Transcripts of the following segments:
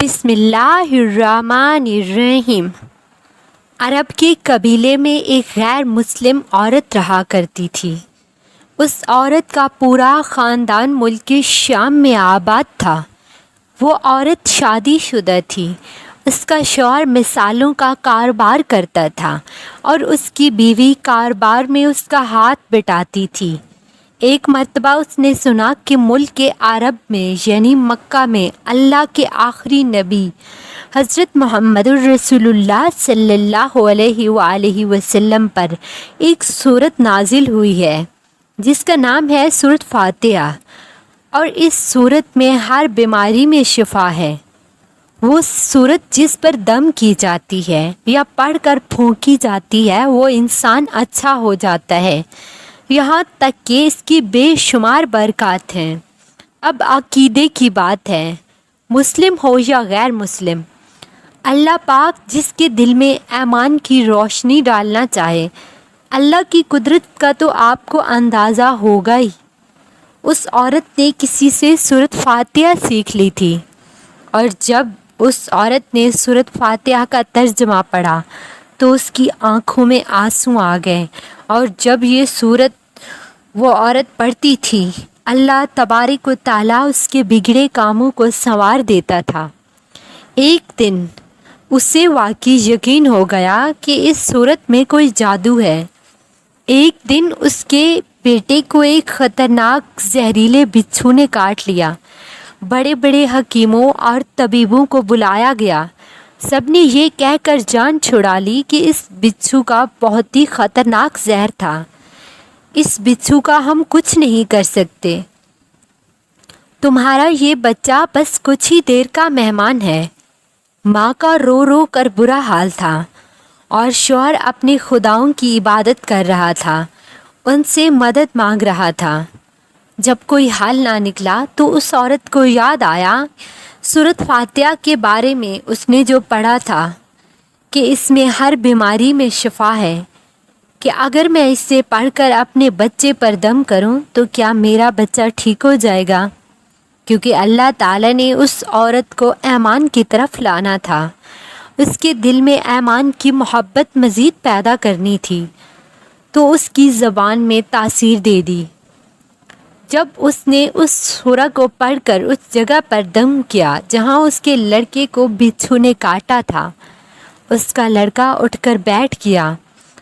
بسم اللہ الرحمن الرحیم۔ عرب کے قبیلے میں ایک غیر مسلم عورت رہا کرتی تھی۔ اس عورت کا پورا خاندان ملک شام میں آباد تھا۔ وہ عورت شادی شدہ تھی۔ اس کا شوہر مثالوں کا کاروبار کرتا تھا اور اس کی بیوی کاروبار میں اس کا ہاتھ بٹاتی تھی۔ ایک مرتبہ اس نے سنا کہ ملک عرب میں یعنی مکہ میں اللہ کے آخری نبی حضرت محمد رسول اللہ صلی اللہ علیہ وآلہ وسلم پر ایک سورت نازل ہوئی ہے جس کا نام ہے سورت فاتحہ، اور اس سورت میں ہر بیماری میں شفا ہے۔ وہ سورت جس پر دم کی جاتی ہے یا پڑھ کر پھونکی جاتی ہے وہ انسان اچھا ہو جاتا ہے، یہاں تک کہ اس کی بے شمار برکات ہیں۔ اب عقیدے کی بات ہے، مسلم ہو یا غیر مسلم، اللہ پاک جس کے دل میں ایمان کی روشنی ڈالنا چاہے، اللہ کی قدرت کا تو آپ کو اندازہ ہوگا ہی۔ اس عورت نے کسی سے سورت فاتحہ سیکھ لی تھی، اور جب اس عورت نے سورت فاتحہ کا ترجمہ پڑھا تو اس کی آنکھوں میں آنسو آ گئے، اور جب یہ سورت وہ عورت پڑھتی تھی اللہ تبارک و تعالیٰ اس کے بگڑے کاموں کو سنوار دیتا تھا۔ ایک دن اسے واقعی یقین ہو گیا کہ اس سورت میں کوئی جادو ہے۔ ایک دن اس کے بیٹے کو ایک خطرناک زہریلے بچھو نے کاٹ لیا۔ بڑے بڑے حکیموں اور طبیبوں کو بلایا گیا۔ سب نے یہ کہہ کر جان چھڑا لی کہ اس بچھو کا بہت ہی خطرناک زہر تھا، اس بچھو کا ہم کچھ نہیں کر سکتے، تمہارا یہ بچہ بس کچھ ہی دیر کا مہمان ہے۔ ماں کا رو رو کر برا حال تھا، اور شوہر اپنے خداؤں کی عبادت کر رہا تھا، ان سے مدد مانگ رہا تھا۔ جب کوئی حل نہ نکلا تو اس عورت کو یاد آیا سورت فاتحہ کے بارے میں اس نے جو پڑھا تھا کہ اس میں ہر بیماری میں شفا ہے، کہ اگر میں اس سے پڑھ کر اپنے بچے پر دم کروں تو کیا میرا بچہ ٹھیک ہو جائے گا، کیونکہ اللہ تعالیٰ نے اس عورت کو ایمان کی طرف لانا تھا، اس کے دل میں ایمان کی محبت مزید پیدا کرنی تھی، تو اس کی زبان میں تاثیر دے دی۔ جب اس نے اس سورہ کو پڑھ کر اس جگہ پر دم کیا جہاں اس کے لڑکے کو بچھو نے کاٹا تھا، اس کا لڑکا اٹھ کر بیٹھ گیا،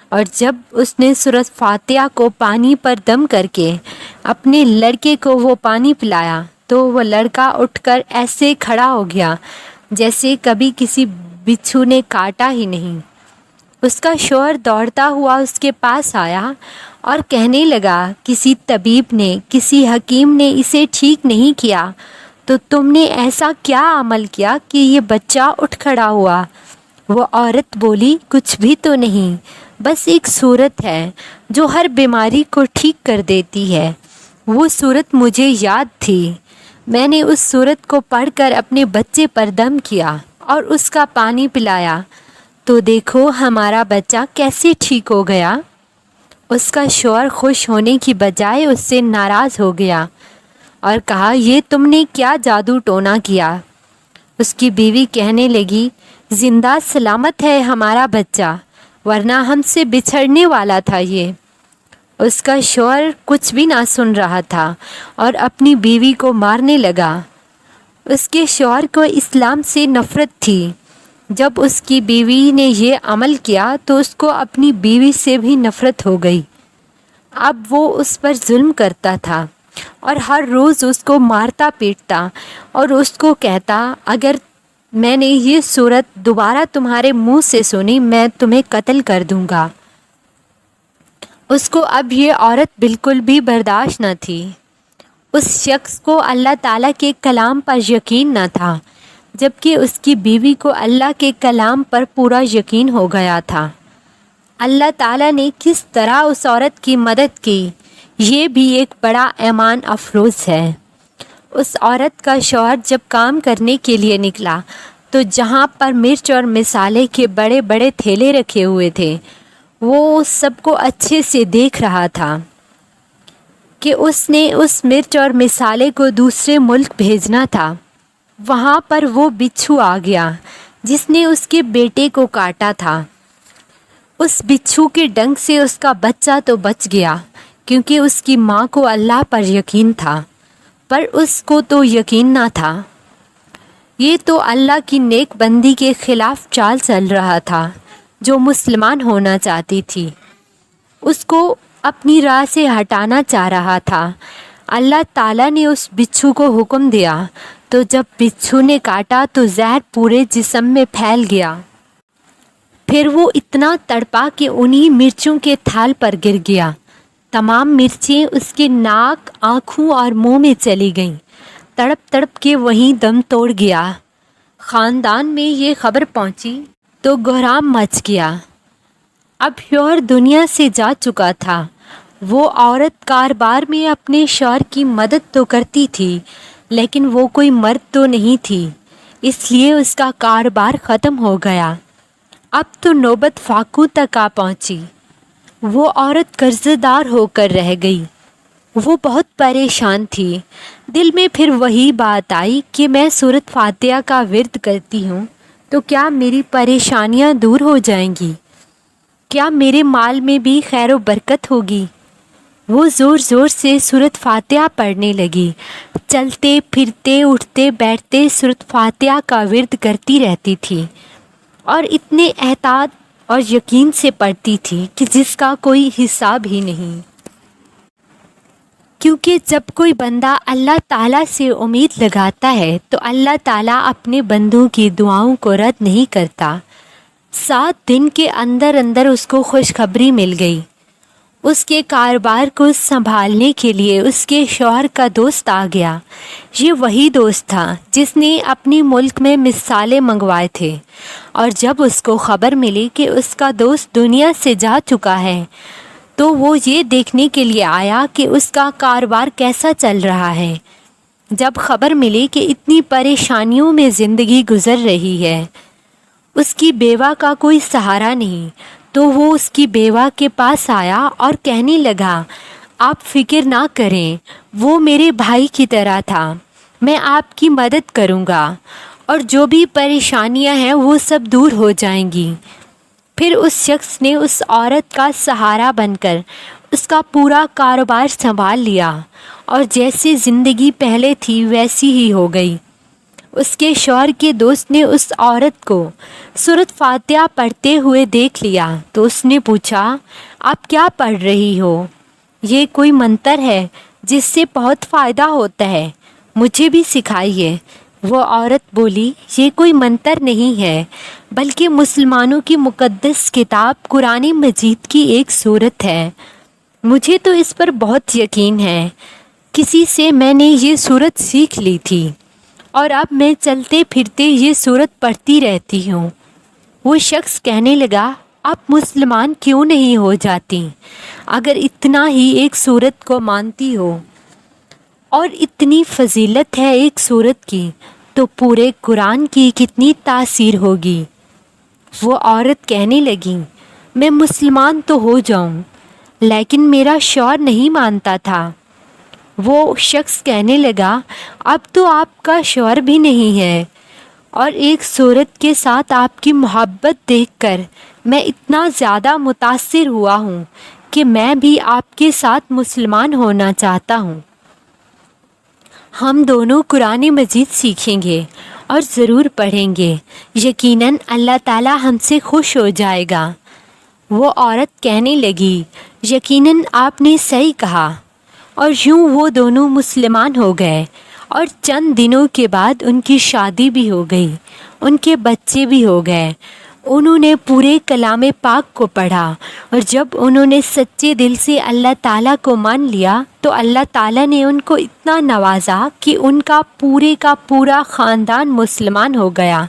اور جب اس نے سورۃ فاتحہ کو پانی پر دم کر کے اپنے لڑکے کو وہ پانی پلایا تو وہ لڑکا اٹھ کر ایسے کھڑا ہو گیا جیسے کبھی کسی بچھو نے کاٹا ہی نہیں۔ اس کا شوہر دوڑتا ہوا اس کے پاس آیا اور کہنے لگا، کسی طبیب نے، کسی حکیم نے اسے ٹھیک نہیں کیا، تو تم نے ایسا کیا عمل کیا کہ یہ بچہ اٹھ کھڑا ہوا؟ وہ عورت بولی، کچھ بھی تو نہیں، بس ایک سورت ہے جو ہر بیماری کو ٹھیک کر دیتی ہے۔ وہ سورت مجھے یاد تھی، میں نے اس سورت کو پڑھ کر اپنے بچے پر دم کیا اور اس کا پانی پلایا، تو دیکھو ہمارا بچہ کیسے ٹھیک ہو گیا۔ اس کا شوہر خوش ہونے کی بجائے اس سے ناراض ہو گیا اور کہا، یہ تم نے کیا جادو ٹونا کیا؟ اس کی بیوی کہنے لگی، زندہ سلامت ہے ہمارا بچہ، ورنہ ہم سے بچھڑنے والا تھا یہ۔ اس کا شوہر کچھ بھی نہ سن رہا تھا اور اپنی بیوی کو مارنے لگا۔ اس کے شوہر کو اسلام سے نفرت تھی۔ جب اس کی بیوی نے یہ عمل کیا تو اس کو اپنی بیوی سے بھی نفرت ہو گئی۔ اب وہ اس پر ظلم کرتا تھا اور ہر روز اس کو مارتا پیٹتا اور اس کو کہتا، اگر میں نے یہ سورت دوبارہ تمہارے منہ سے سنی میں تمہیں قتل کر دوں گا۔ اس کو اب یہ عورت بالکل بھی برداشت نہ تھی۔ اس شخص کو اللہ تعالیٰ کے کلام پر یقین نہ تھا، جبکہ اس کی بیوی کو اللہ کے کلام پر پورا یقین ہو گیا تھا۔ اللہ تعالیٰ نے کس طرح اس عورت کی مدد کی، یہ بھی ایک بڑا ایمان افروز ہے۔ اس عورت کا شوہر جب کام کرنے کے لیے نکلا تو جہاں پر مرچ اور مسالے کے بڑے بڑے تھیلے رکھے ہوئے تھے وہ سب کو اچھے سے دیکھ رہا تھا کہ اس نے اس مرچ اور مسالے کو دوسرے ملک بھیجنا تھا۔ وہاں پر وہ بچھو آ گیا جس نے اس کے بیٹے کو کاٹا تھا۔ اس بچھو کے ڈنک سے اس کا بچہ تو بچ گیا کیونکہ اس کی ماں کو اللہ پر یقین تھا، پر اس کو تو یقین نہ تھا۔ یہ تو اللہ کی نیک بندی کے خلاف چال چل رہا تھا جو مسلمان ہونا چاہتی تھی، اس کو اپنی راہ سے ہٹانا چاہ رہا تھا۔ اللہ تعالیٰ نے اس بچھو کو حکم دیا تو جب بچھو نے کاٹا تو زہر پورے جسم میں پھیل گیا۔ پھر وہ اتنا تڑپا کہ انہی مرچوں کے تھال پر گر گیا۔ تمام مرچیں اس کے ناک، آنکھوں اور منہ میں چلی گئیں۔ تڑپ تڑپ کے وہیں دم توڑ گیا۔ خاندان میں یہ خبر پہنچی تو کوہرام مچ گیا۔ اب شوہر دنیا سے جا چکا تھا۔ وہ عورت کاروبار میں اپنے شوہر کی مدد تو کرتی تھی لیکن وہ کوئی مرد تو نہیں تھی، اس لیے اس کا کاروبار ختم ہو گیا۔ اب تو نوبت فاقوں تک آ پہنچی۔ وہ عورت قرض دار ہو کر رہ گئی۔ وہ بہت پریشان تھی۔ دل میں پھر وہی بات آئی کہ میں سورۃ فاتحہ کا ورد کرتی ہوں تو کیا میری پریشانیاں دور ہو جائیں گی؟ کیا میرے مال میں بھی خیر و برکت ہوگی؟ وہ زور زور سے سورۃ فاتحہ پڑھنے لگی۔ چلتے پھرتے اٹھتے بیٹھتے سورۃ فاتحہ کا ورد کرتی رہتی تھی اور اتنے احتیاط اور یقین سے پڑھتی تھی کہ جس کا کوئی حساب ہی نہیں۔ کیونکہ جب کوئی بندہ اللہ تعالیٰ سے امید لگاتا ہے تو اللہ تعالیٰ اپنے بندوں کی دعاؤں کو رد نہیں کرتا۔ 7 دن کے اندر اندر اس کو خوشخبری مل گئی۔ اس کے کاروبار کو سنبھالنے کے لیے اس کے شوہر کا دوست آ گیا۔ یہ وہی دوست تھا جس نے اپنی ملک میں مثالیں منگوائے تھے، اور جب اس کو خبر ملی کہ اس کا دوست دنیا سے جا چکا ہے تو وہ یہ دیکھنے کے لیے آیا کہ اس کا کاروبار کیسا چل رہا ہے۔ جب خبر ملی کہ اتنی پریشانیوں میں زندگی گزر رہی ہے، اس کی بیوہ کا کوئی سہارا نہیں، تو وہ اس کی بیوہ کے پاس آیا اور کہنے لگا، آپ فکر نہ کریں، وہ میرے بھائی کی طرح تھا، میں آپ کی مدد کروں گا اور جو بھی پریشانیاں ہیں وہ سب دور ہو جائیں گی۔ پھر اس شخص نے اس عورت کا سہارا بن کر اس کا پورا کاروبار سنبھال لیا اور جیسے زندگی پہلے تھی ویسی ہی ہو گئی۔ اس کے شوہر کے دوست نے اس عورت کو سورۃ فاتحہ پڑھتے ہوئے دیکھ لیا تو اس نے پوچھا، آپ کیا پڑھ رہی ہو؟ یہ کوئی منتر ہے جس سے بہت فائدہ ہوتا ہے، مجھے بھی سکھائیے۔ وہ عورت بولی، یہ کوئی منتر نہیں ہے بلکہ مسلمانوں کی مقدس کتاب قرآن مجید کی ایک سورت ہے۔ مجھے تو اس پر بہت یقین ہے، کسی سے میں نے یہ سورت سیکھ لی تھی اور اب میں چلتے پھرتے یہ سورت پڑھتی رہتی ہوں۔ وہ شخص کہنے لگا، آپ مسلمان کیوں نہیں ہو جاتی؟ اگر اتنا ہی ایک سورت کو مانتی ہو اور اتنی فضیلت ہے ایک سورت کی تو پورے قرآن کی کتنی تاثیر ہوگی۔ وہ عورت کہنے لگی، میں مسلمان تو ہو جاؤں لیکن میرا شوہر نہیں مانتا تھا۔ وہ شخص کہنے لگا، اب تو آپ کا شوہر بھی نہیں ہے اور ایک سورت کے ساتھ آپ کی محبت دیکھ کر میں اتنا زیادہ متاثر ہوا ہوں کہ میں بھی آپ کے ساتھ مسلمان ہونا چاہتا ہوں۔ ہم دونوں قرآن مجید سیکھیں گے اور ضرور پڑھیں گے، یقیناً اللہ تعالیٰ ہم سے خوش ہو جائے گا۔ وہ عورت کہنے لگی، یقیناً آپ نے صحیح کہا، اور یوں وہ دونوں مسلمان ہو گئے اور چند دنوں کے بعد ان کی شادی بھی ہو گئی، ان کے بچے بھی ہو گئے۔ انہوں نے پورے کلام پاک کو پڑھا اور جب انہوں نے سچے دل سے اللہ تعالیٰ کو مان لیا تو اللہ تعالیٰ نے ان کو اتنا نوازا کہ ان کا پورا خاندان مسلمان ہو گیا۔